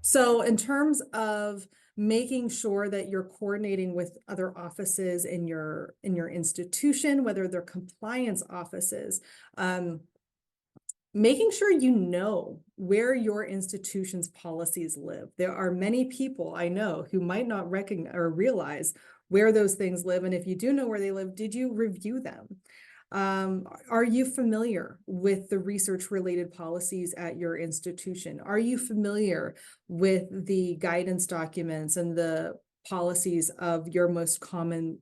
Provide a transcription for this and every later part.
So in terms of making sure that you're coordinating with other offices in your institution, whether they're compliance offices, making sure you know where your institution's policies live. There are many people I know who might not recognize or realize where those things live. And if you do know where they live, did you review them? Are you familiar with the research related policies at your institution? Are you familiar with the guidance documents and the policies of your most common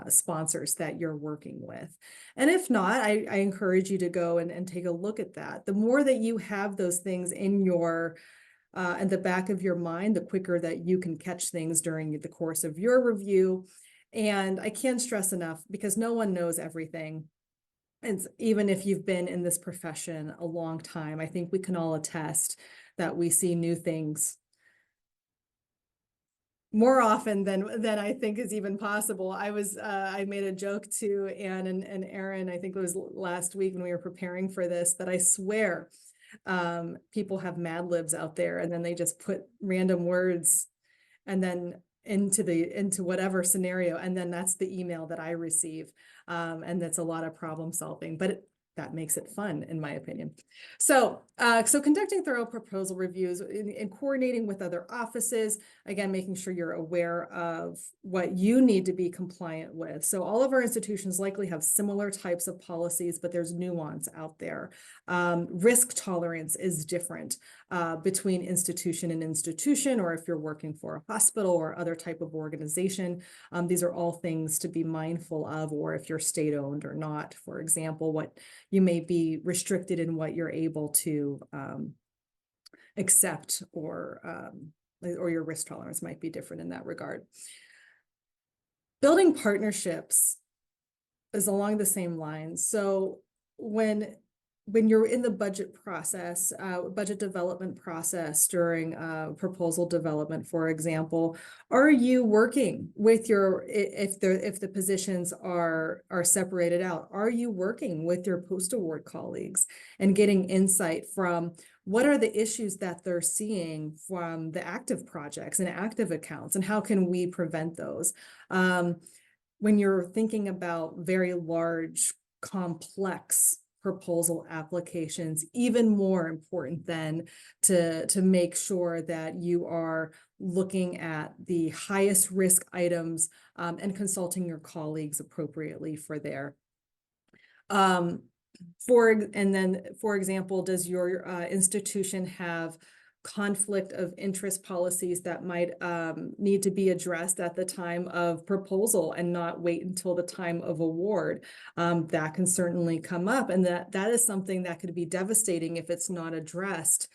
sponsors that you're working with? And if not, I encourage you to go and take a look at that. The more that you have those things in the back of your mind, the quicker that you can catch things during the course of your review. And I can't stress enough, because no one knows everything. And even if you've been in this profession a long time, I think we can all attest that we see new things more often than I think is even possible. I made a joke to Anne and Aaron, I think it was last week when we were preparing for this, that I swear people have Mad Libs out there, and then they just put random words and then into whatever scenario, and then that's the email that I receive. And that's a lot of problem solving, but that makes it fun, in my opinion. So conducting thorough proposal reviews and coordinating with other offices, again, making sure you're aware of what you need to be compliant with. So all of our institutions likely have similar types of policies, but there's nuance out there. Risk tolerance is different between institution and institution, or if you're working for a hospital or other type of organization. These are all things to be mindful of, or if you're state-owned or not, for example, what you may be restricted in what you're able to accept, or your risk tolerance might be different in that regard. Building partnerships is along the same lines. So when you're in the budget process, budget development process during proposal development, for example, are you working with if the positions are separated out, are you working with your post-award colleagues and getting insight from what are the issues that they're seeing from the active projects and active accounts, and how can we prevent those? When you're thinking about very large, complex proposal applications, even more important than to make sure that you are looking at the highest risk items and consulting your colleagues appropriately for there. For example, does your institution have conflict of interest policies that might need to be addressed at the time of proposal and not wait until the time of award? That can certainly come up, and that is something that could be devastating if it's not addressed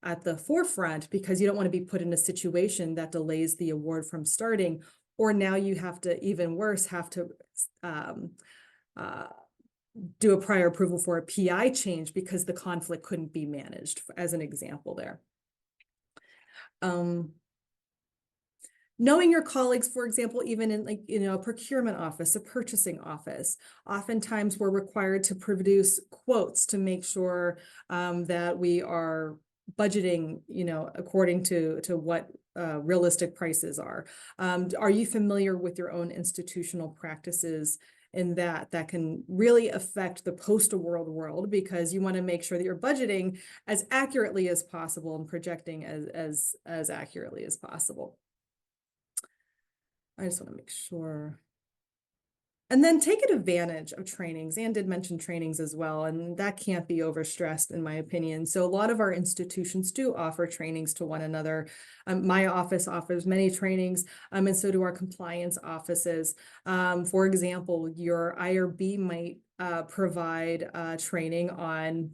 at the forefront, because you don't want to be put in a situation that delays the award from starting, or now you have to, even worse, have to do a prior approval for a PI change because the conflict couldn't be managed, as an example there. Knowing your colleagues, for example, even in a procurement office, a purchasing office, oftentimes we're required to produce quotes to make sure that we are budgeting, according to what realistic prices are. Are you familiar with your own institutional practices in that can really affect the post-award world, because you want to make sure that you're budgeting as accurately as possible and projecting as accurately as possible. I just want to make sure. And then take advantage of trainings. Anne did mention trainings as well, and that can't be overstressed, in my opinion. So a lot of our institutions do offer trainings to one another. My office offers many trainings, and so do our compliance offices. For example, your IRB might provide training on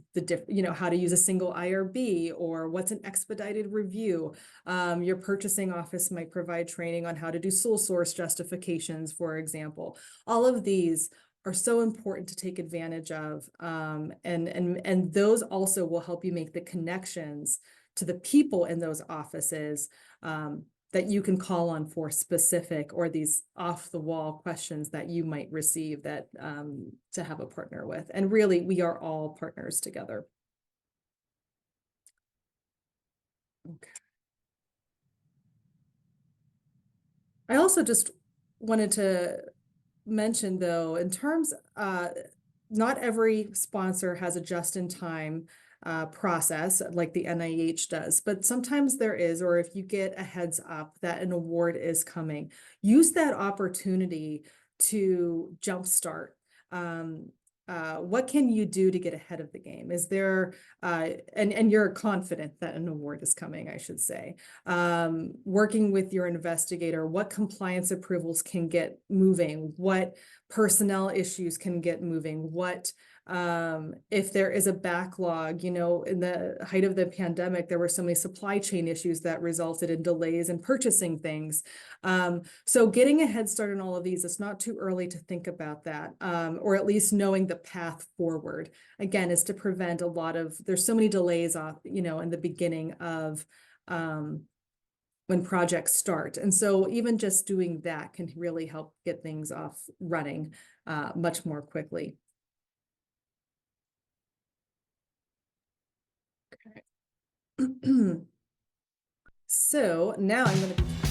how to use a single IRB, or what's an expedited review. Your purchasing office might provide training on how to do sole source justifications, for example. All of these are so important to take advantage of, and those also will help you make the connections to the people in those offices that you can call on for specific, or these off-the-wall questions that you might receive that to have a partner with. And really, we are all partners together. I also just wanted to mention though, in terms, not every sponsor has a just-in-time process like the NIH does, but sometimes there is, or if you get a heads up that an award is coming, use that opportunity to jumpstart. Um, what can you do to get ahead of the game? Is there, and you're confident that an award is coming, I should say. Working with your investigator, what compliance approvals can get moving, what personnel issues can get moving, what if there is a backlog, you know, in the height of the pandemic, there were so many supply chain issues that resulted in delays in purchasing things. So getting a head start on all of these, it's not too early to think about that, or at least knowing the path forward, again, is to prevent a lot of, there's so many delays off, you know, in the beginning of when projects start. And so even just doing that can really help get things off running much more quickly. Okay. So now I'm going to be